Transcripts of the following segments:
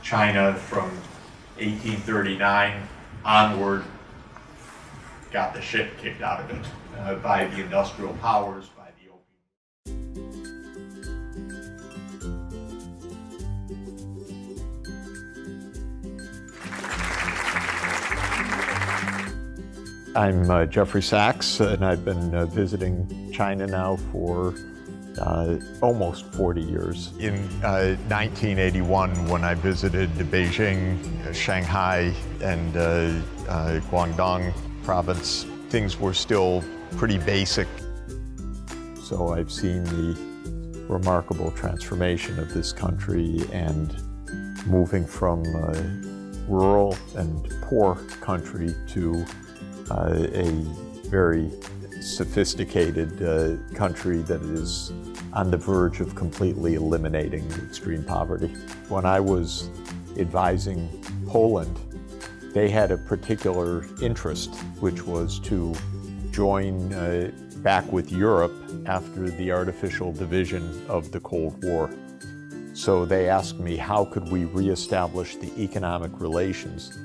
China from 1839 onward got the shit kicked out of it by the industrial powers, by the opium. I'm Jeffery Sachs, and I've been visiting China now for almost 40 years. In 1981, when I visited Beijing, Shanghai, and Guangdong province, things were still pretty basic. So I've seen the remarkable transformation of this country and moving from a rural and poor country to a very sophisticated country that is on the verge of completely eliminating extreme poverty. When I was advising Poland, they had a particular interest, which was to join back with Europe after the artificial division of the Cold War. So they asked me, how could we reestablish the economic relations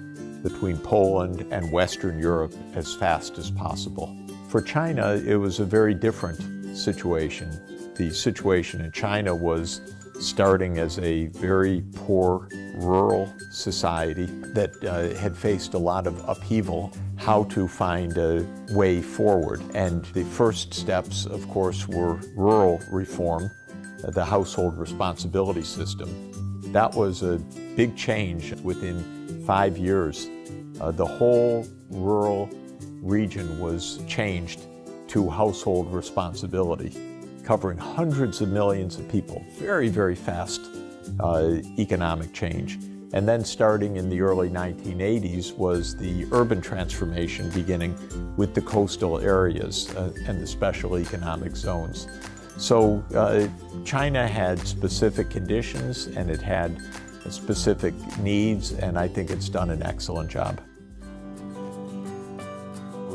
between Poland and Western Europe as fast as possible? For China, it was a very different situation. The situation in China was starting as a very poor rural society that had faced a lot of upheaval, how to find a way forward. And the first steps, of course, were rural reform, the household responsibility system. That was a big change. Within 5 years, the whole rural region was changed to household responsibility, covering hundreds of millions of people. Very, very fast economic change. And then starting in the early 1980s was the urban transformation, beginning with the coastal areas and the special economic zones. So China had specific conditions and it had specific needs, and I think it's done an excellent job.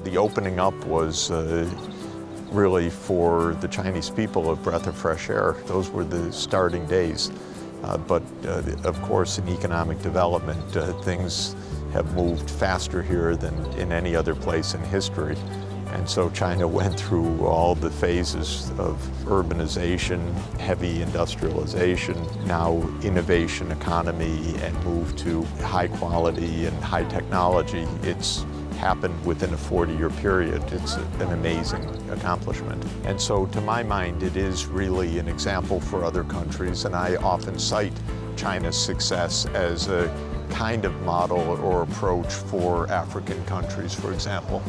The opening up was really for the Chinese people a breath of fresh air. Those were the starting days. But of course, in economic development, things have moved faster here than in any other place in history. And so China went through all the phases of urbanization, heavy industrialization, now innovation economy, and moved to high quality and high technology. It's happened within a 40-year period. It's an amazing accomplishment. And so to my mind, it is really an example for other countries, and I often cite China's success as a kind of model or approach for African countries, for example.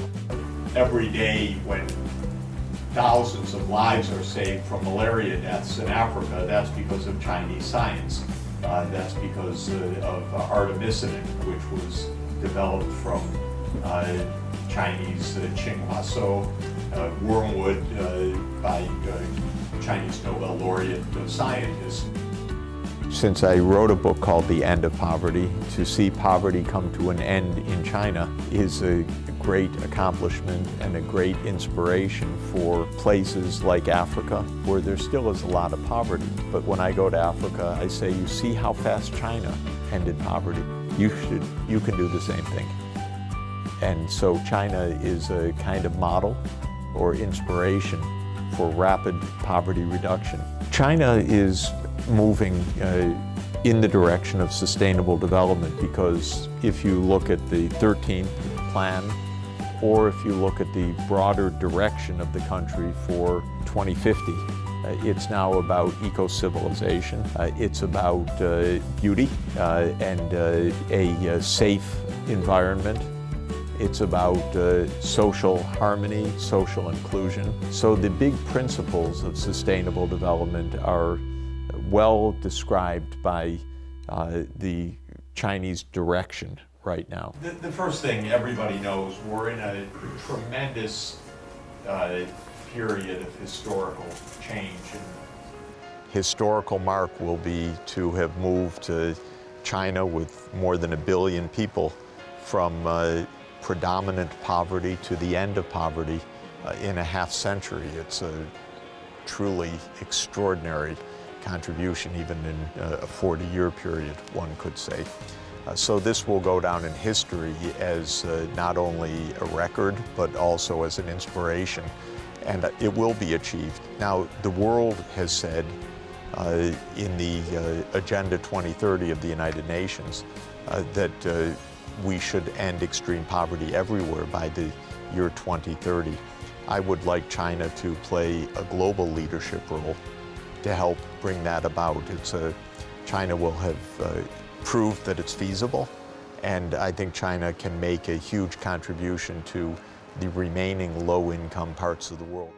Every day when thousands of lives are saved from malaria deaths in Africa, that's because of Chinese science. That's because of artemisinin, which was developed from Chinese Qinghua wormwood by Chinese Nobel laureate scientists. Since I wrote a book called The End of Poverty, to see poverty come to an end in China is a great accomplishment and a great inspiration for places like Africa, where there still is a lot of poverty. But when I go to Africa, I say, you see how fast China ended poverty. You can do the same thing. And so China is a kind of model or inspiration for rapid poverty reduction. China is moving in the direction of sustainable development, because if you look at the 13th plan, or if you look at the broader direction of the country for 2050, it's now about eco-civilization. It's about beauty and a safe environment. It's about social harmony, social inclusion. So the big principles of sustainable development are well described by the Chinese direction right now. The first thing everybody knows, we're in a tremendous period of historical change. Historical mark will be to have moved to China with more than 1 billion people from predominant poverty to the end of poverty in a half century. It's a truly extraordinary contribution even in a 40-year period, one could say. So this will go down in history as not only a record, but also as an inspiration, and it will be achieved. Now, the world has said in the Agenda 2030 of the United Nations that we should end extreme poverty everywhere by the year 2030. I would like China to play a global leadership role to help bring that about. China will have proved that it's feasible, and I think China can make a huge contribution to the remaining low-income parts of the world.